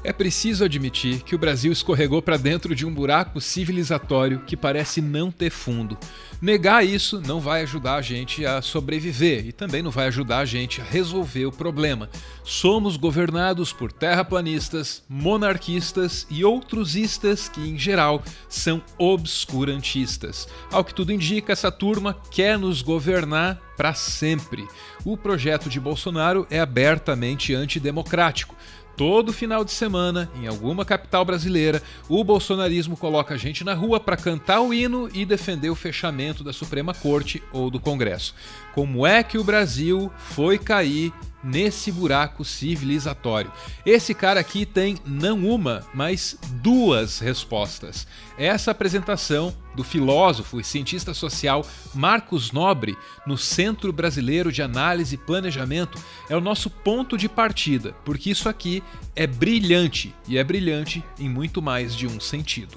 É preciso admitir que o Brasil escorregou para dentro de um buraco civilizatório que parece não ter fundo. Negar isso não vai ajudar a gente a sobreviver e também não vai ajudar a gente a resolver o problema. Somos governados por terraplanistas, monarquistas e outros istas que, em geral, são obscurantistas. Ao que tudo indica, essa turma quer nos governar para sempre. O projeto de Bolsonaro é abertamente antidemocrático. Todo final de semana, em alguma capital brasileira, o bolsonarismo coloca a gente na rua para cantar o hino e defender o fechamento da Suprema Corte ou do Congresso. Como é que o Brasil foi cair nesse buraco civilizatório? Esse cara aqui tem não uma, mas duas respostas. Essa apresentação do filósofo e cientista social Marcos Nobre no Centro Brasileiro de Análise e Planejamento é o nosso ponto de partida, porque isso aqui é brilhante, e é brilhante em muito mais de um sentido.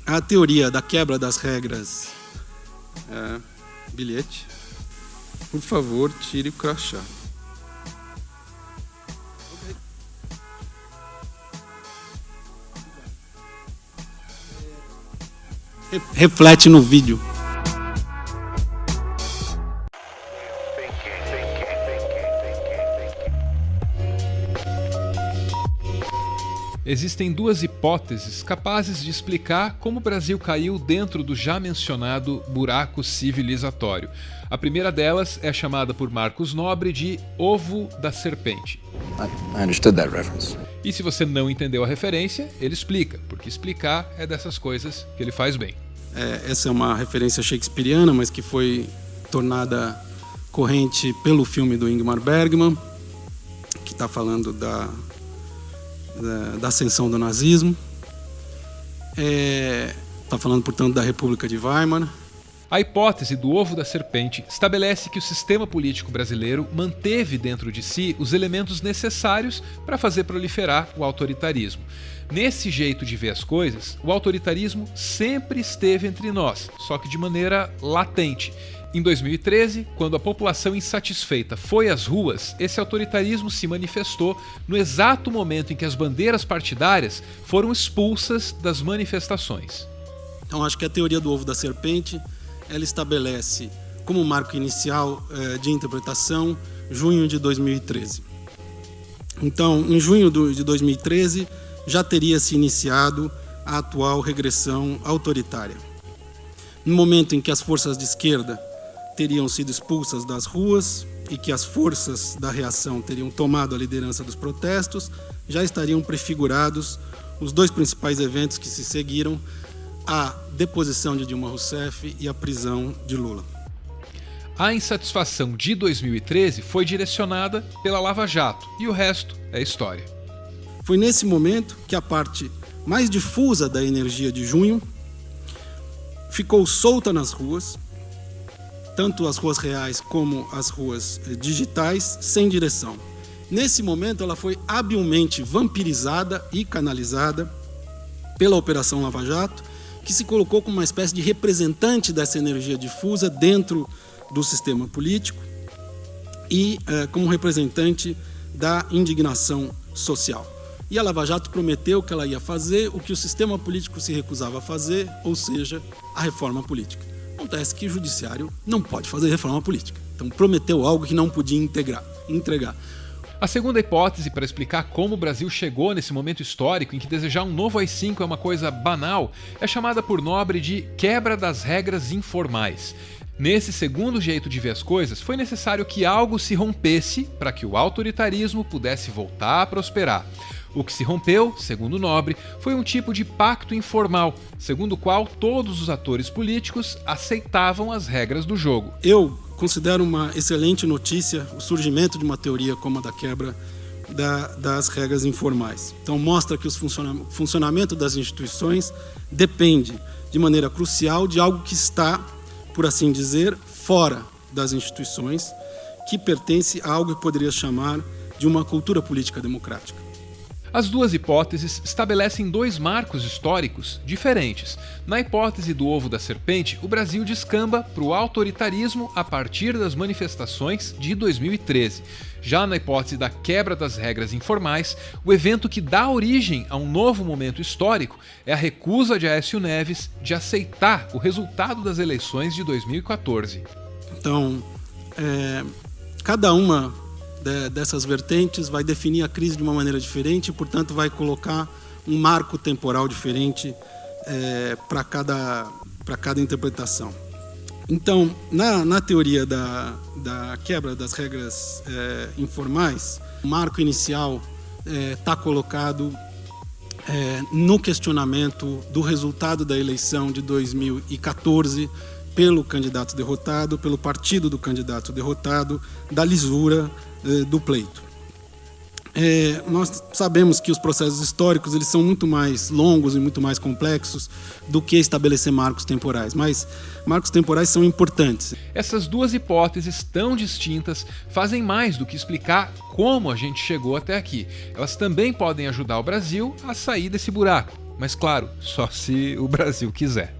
A teoria da quebra das regras. Bilhete. Por favor, tire o crachá. Reflete no vídeo. Existem duas hipóteses capazes de explicar como o Brasil caiu dentro do já mencionado buraco civilizatório. A primeira delas é chamada por Marcos Nobre de ovo da serpente. I understood that reference. E se você não entendeu a referência, ele explica, porque explicar é dessas coisas que ele faz bem. Essa é uma referência shakespeariana, mas que foi tornada corrente pelo filme do Ingmar Bergman, que está falando da ascensão do nazismo. Está falando, portanto, da República de Weimar. A hipótese do ovo da serpente estabelece que o sistema político brasileiro manteve dentro de si os elementos necessários para fazer proliferar o autoritarismo. Nesse jeito de ver as coisas, o autoritarismo sempre esteve entre nós, só que de maneira latente. Em 2013, quando a população insatisfeita foi às ruas, esse autoritarismo se manifestou no exato momento em que as bandeiras partidárias foram expulsas das manifestações. Então, acho que a teoria do ovo da serpente, ela estabelece como marco inicial de interpretação junho de 2013. Então, em junho de 2013, já teria se iniciado a atual regressão autoritária. No momento em que as forças de esquerda teriam sido expulsas das ruas e que as forças da reação teriam tomado a liderança dos protestos, já estariam prefigurados os dois principais eventos que se seguiram: a deposição de Dilma Rousseff e a prisão de Lula. A insatisfação de 2013 foi direcionada pela Lava Jato e o resto é história. Foi nesse momento que a parte mais difusa da energia de junho ficou solta nas ruas, tanto as ruas reais como as ruas digitais, sem direção. Nesse momento ela foi habilmente vampirizada e canalizada pela Operação Lava Jato, que se colocou como uma espécie de representante dessa energia difusa dentro do sistema político e como representante da indignação social. E a Lava Jato prometeu que ela ia fazer o que o sistema político se recusava a fazer, ou seja, a reforma política. Acontece que o judiciário não pode fazer reforma política. Então prometeu algo que não podia entregar. A segunda hipótese para explicar como o Brasil chegou nesse momento histórico em que desejar um novo AI-5 é uma coisa banal é chamada por Nobre de quebra das regras informais. Nesse segundo jeito de ver as coisas, foi necessário que algo se rompesse para que o autoritarismo pudesse voltar a prosperar. O que se rompeu, segundo Nobre, foi um tipo de pacto informal, segundo o qual todos os atores políticos aceitavam as regras do jogo. Eu considero uma excelente notícia o surgimento de uma teoria como a da quebra das regras informais. Então mostra que o funcionamento das instituições depende de maneira crucial de algo que está, por assim dizer, fora das instituições, que pertence a algo que poderia chamar de uma cultura política democrática. As duas hipóteses estabelecem dois marcos históricos diferentes. Na hipótese do ovo da serpente, o Brasil descamba para o autoritarismo a partir das manifestações de 2013. Já na hipótese da quebra das regras informais, o evento que dá origem a um novo momento histórico é a recusa de Aécio Neves de aceitar o resultado das eleições de 2014. Então, cada uma dessas vertentes vai definir a crise de uma maneira diferente e, portanto, vai colocar um marco temporal diferente para cada interpretação. Então, na teoria da quebra das regras informais, o marco inicial está colocado no questionamento do resultado da eleição de 2014 pelo candidato derrotado, pelo partido do candidato derrotado, da lisura do pleito. Nós sabemos que os processos históricos eles são muito mais longos e muito mais complexos do que estabelecer marcos temporais, mas marcos temporais são importantes. Essas duas hipóteses tão distintas fazem mais do que explicar como a gente chegou até aqui. Elas também podem ajudar o Brasil a sair desse buraco, mas claro, só se o Brasil quiser.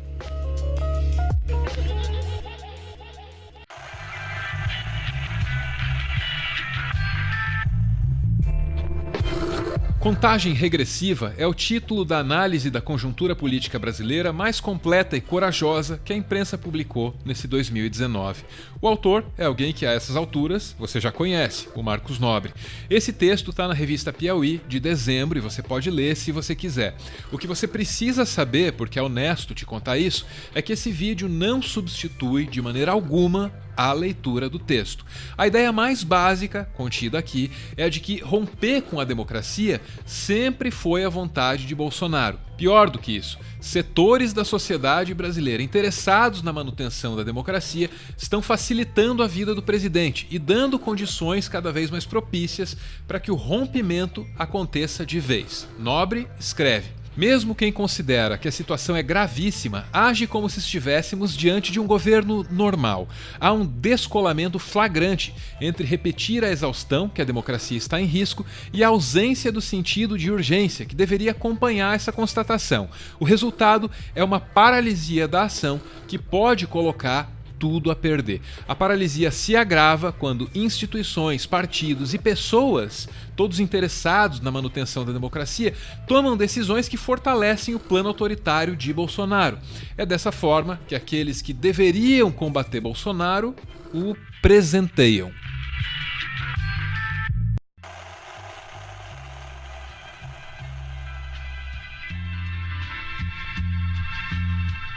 Contagem regressiva é o título da análise da conjuntura política brasileira mais completa e corajosa que a imprensa publicou nesse 2019. O autor é alguém que a essas alturas você já conhece, o Marcos Nobre. Esse texto está na revista Piauí de dezembro e você pode ler se você quiser. O que você precisa saber, porque é honesto te contar isso, é que esse vídeo não substitui de maneira alguma a leitura do texto. A ideia mais básica, contida aqui, é a de que romper com a democracia sempre foi a vontade de Bolsonaro. Pior do que isso, setores da sociedade brasileira interessados na manutenção da democracia estão facilitando a vida do presidente e dando condições cada vez mais propícias para que o rompimento aconteça de vez. Nobre escreve: mesmo quem considera que a situação é gravíssima, age como se estivéssemos diante de um governo normal. Há um descolamento flagrante entre repetir a exaustão, que a democracia está em risco, e a ausência do sentido de urgência, que deveria acompanhar essa constatação. O resultado é uma paralisia da ação que pode colocar tudo a perder. A paralisia se agrava quando instituições, partidos e pessoas, todos interessados na manutenção da democracia, tomam decisões que fortalecem o plano autoritário de Bolsonaro. É dessa forma que aqueles que deveriam combater Bolsonaro o presenteiam.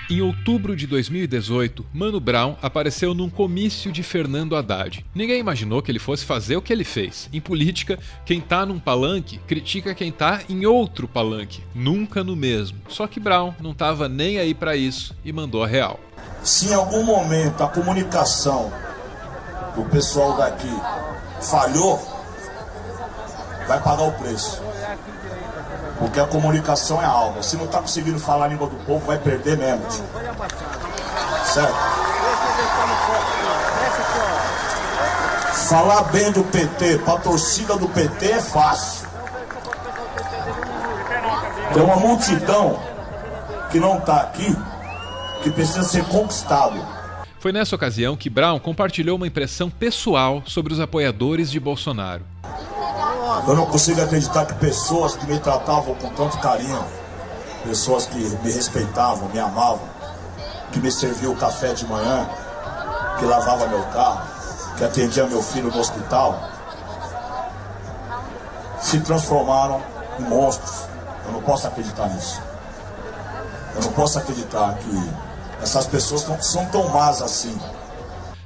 Em outubro de 2018, Mano Brown apareceu num comício de Fernando Haddad. Ninguém imaginou que ele fosse fazer o que ele fez. Em política, quem tá num palanque critica quem tá em outro palanque, nunca no mesmo. Só que Brown não tava nem aí pra isso e mandou a real. Se em algum momento a comunicação do pessoal daqui falhou, vai pagar o preço. Porque a comunicação é algo. Se não tá conseguindo falar a língua do povo, vai perder mesmo. Certo? Falar bem do PT pra torcida do PT é fácil. Tem uma multidão que não tá aqui, que precisa ser conquistado. Foi nessa ocasião que Brown compartilhou uma impressão pessoal sobre os apoiadores de Bolsonaro. Eu não consigo acreditar que pessoas que me tratavam com tanto carinho, pessoas que me respeitavam, me amavam, que me serviam o café de manhã, que lavava meu carro, que atendia meu filho no hospital, se transformaram em monstros. Eu não posso acreditar nisso. Eu não posso acreditar que essas pessoas não são tão más assim.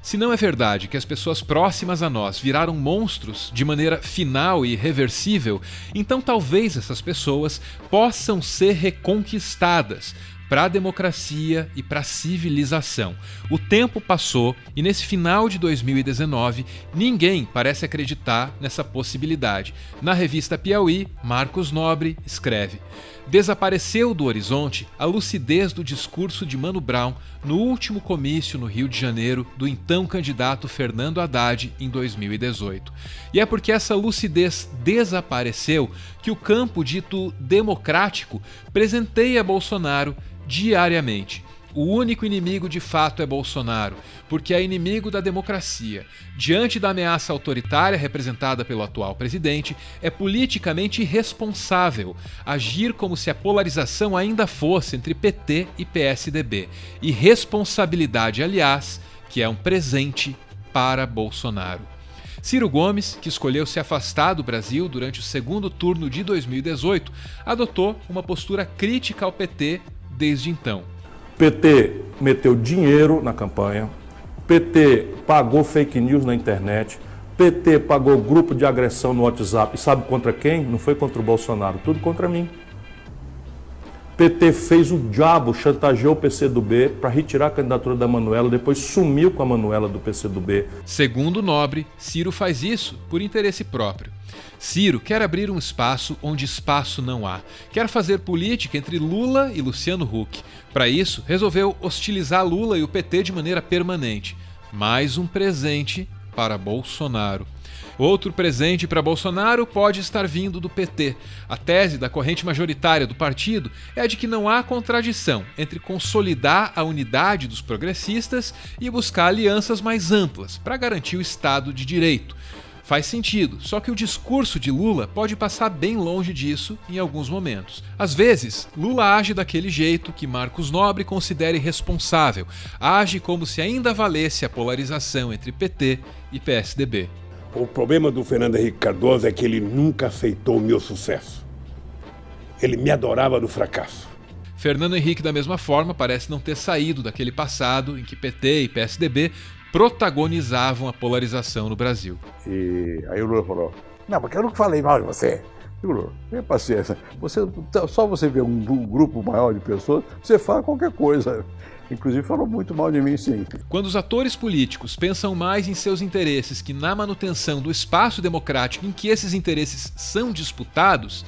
Se não é verdade que as pessoas próximas a nós viraram monstros de maneira final e irreversível, então talvez essas pessoas possam ser reconquistadas. para a democracia e para a civilização. O tempo passou e nesse final de 2019, ninguém parece acreditar nessa possibilidade. Na revista Piauí, Marcos Nobre escreve: desapareceu do horizonte a lucidez do discurso de Mano Brown no último comício no Rio de Janeiro do então candidato Fernando Haddad em 2018. E é porque essa lucidez desapareceu que o campo dito democrático presenteia Bolsonaro diariamente. O único inimigo de fato é Bolsonaro, porque é inimigo da democracia. Diante da ameaça autoritária representada pelo atual presidente, é politicamente irresponsável agir como se a polarização ainda fosse entre PT e PSDB. Irresponsabilidade, aliás, que é um presente para Bolsonaro. Ciro Gomes, que escolheu se afastar do Brasil durante o segundo turno de 2018, adotou uma postura crítica ao PT desde então. PT meteu dinheiro na campanha, PT pagou fake news na internet, PT pagou grupo de agressão no WhatsApp. E sabe contra quem? Não foi contra o Bolsonaro, tudo contra mim. PT fez o diabo, chantageou o PCdoB para retirar a candidatura da Manuela, depois sumiu com a Manuela do PCdoB. Segundo Nobre, Ciro faz isso por interesse próprio. Ciro quer abrir um espaço onde espaço não há. Quer fazer política entre Lula e Luciano Huck. Para isso, resolveu hostilizar Lula e o PT de maneira permanente. Mais um presente para Bolsonaro. Outro presente para Bolsonaro pode estar vindo do PT. A tese da corrente majoritária do partido é a de que não há contradição entre consolidar a unidade dos progressistas e buscar alianças mais amplas para garantir o Estado de Direito. Faz sentido, só que o discurso de Lula pode passar bem longe disso em alguns momentos. Às vezes, Lula age daquele jeito que Marcos Nobre considera irresponsável. Age como se ainda valesse a polarização entre PT e PSDB. O problema do Fernando Henrique Cardoso é que ele nunca aceitou o meu sucesso. Ele me adorava no fracasso. Fernando Henrique, da mesma forma, parece não ter saído daquele passado em que PT e PSDB protagonizavam a polarização no Brasil. E aí o Lula falou: não, porque eu nunca falei mal de você. Lula, tenha paciência. Só você ver um grupo maior de pessoas, você fala qualquer coisa. Inclusive falou muito mal de mim, sim. Quando os atores políticos pensam mais em seus interesses que na manutenção do espaço democrático em que esses interesses são disputados,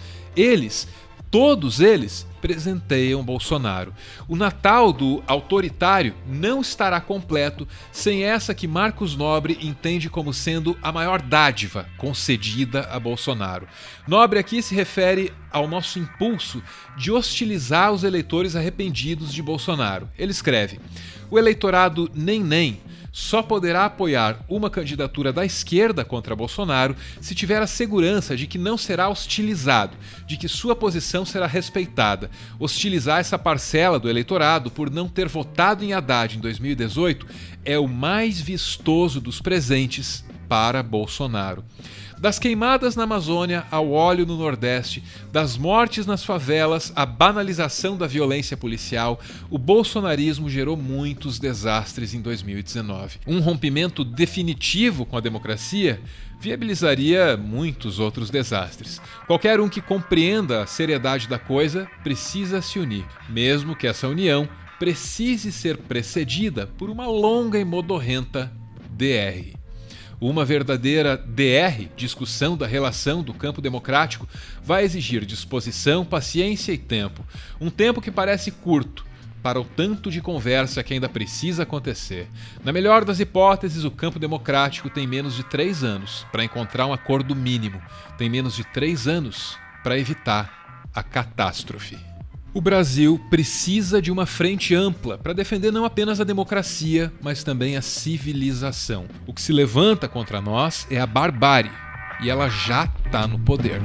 todos eles, presenteiam Bolsonaro. O Natal do autoritário não estará completo sem essa que Marcos Nobre entende como sendo a maior dádiva concedida a Bolsonaro. Nobre aqui se refere ao nosso impulso de hostilizar os eleitores arrependidos de Bolsonaro. Ele escreve: o eleitorado nem só poderá apoiar uma candidatura da esquerda contra Bolsonaro se tiver a segurança de que não será hostilizado, de que sua posição será respeitada. Hostilizar essa parcela do eleitorado por não ter votado em Haddad em 2018 é o mais vistoso dos presentes para Bolsonaro. Das queimadas na Amazônia ao óleo no Nordeste, das mortes nas favelas à banalização da violência policial, o bolsonarismo gerou muitos desastres em 2019. Um rompimento definitivo com a democracia viabilizaria muitos outros desastres. Qualquer um que compreenda a seriedade da coisa precisa se unir, mesmo que essa união precise ser precedida por uma longa e modorrenta DR. Uma verdadeira DR, discussão da relação do campo democrático, vai exigir disposição, paciência e tempo. Um tempo que parece curto para o tanto de conversa que ainda precisa acontecer. Na melhor das hipóteses, o campo democrático tem menos de 3 anos para encontrar um acordo mínimo. Tem menos de 3 anos para evitar a catástrofe. O Brasil precisa de uma frente ampla para defender não apenas a democracia, mas também a civilização. O que se levanta contra nós é a barbárie, e ela já está no poder.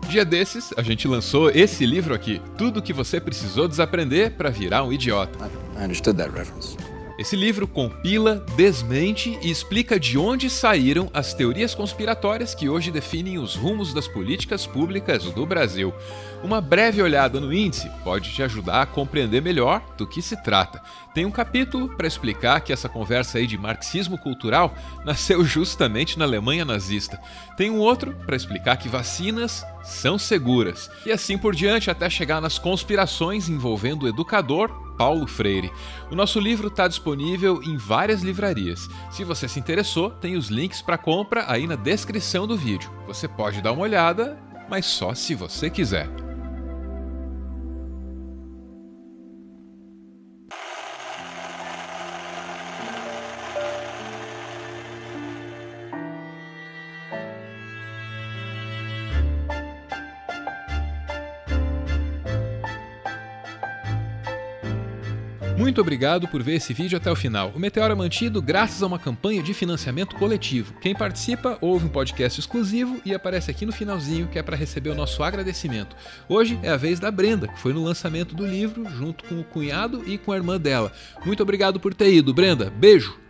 Dia desses, a gente lançou esse livro aqui, Tudo o que você precisou desaprender para virar um idiota. I understood that reference. Esse livro compila, desmente e explica de onde saíram as teorias conspiratórias que hoje definem os rumos das políticas públicas do Brasil. Uma breve olhada no índice pode te ajudar a compreender melhor do que se trata. Tem um capítulo para explicar que essa conversa aí de marxismo cultural nasceu justamente na Alemanha nazista. Tem um outro para explicar que vacinas são seguras. E assim por diante até chegar nas conspirações envolvendo o educador Paulo Freire. O nosso livro está disponível em várias livrarias. Se você se interessou, tem os links para compra aí na descrição do vídeo. Você pode dar uma olhada, mas só se você quiser. Muito obrigado por ver esse vídeo até o final. O Meteoro é mantido graças a uma campanha de financiamento coletivo. Quem participa ouve um podcast exclusivo e aparece aqui no finalzinho, que é para receber o nosso agradecimento. Hoje é a vez da Brenda, que foi no lançamento do livro junto com o cunhado e com a irmã dela. Muito obrigado por ter ido, Brenda. Beijo!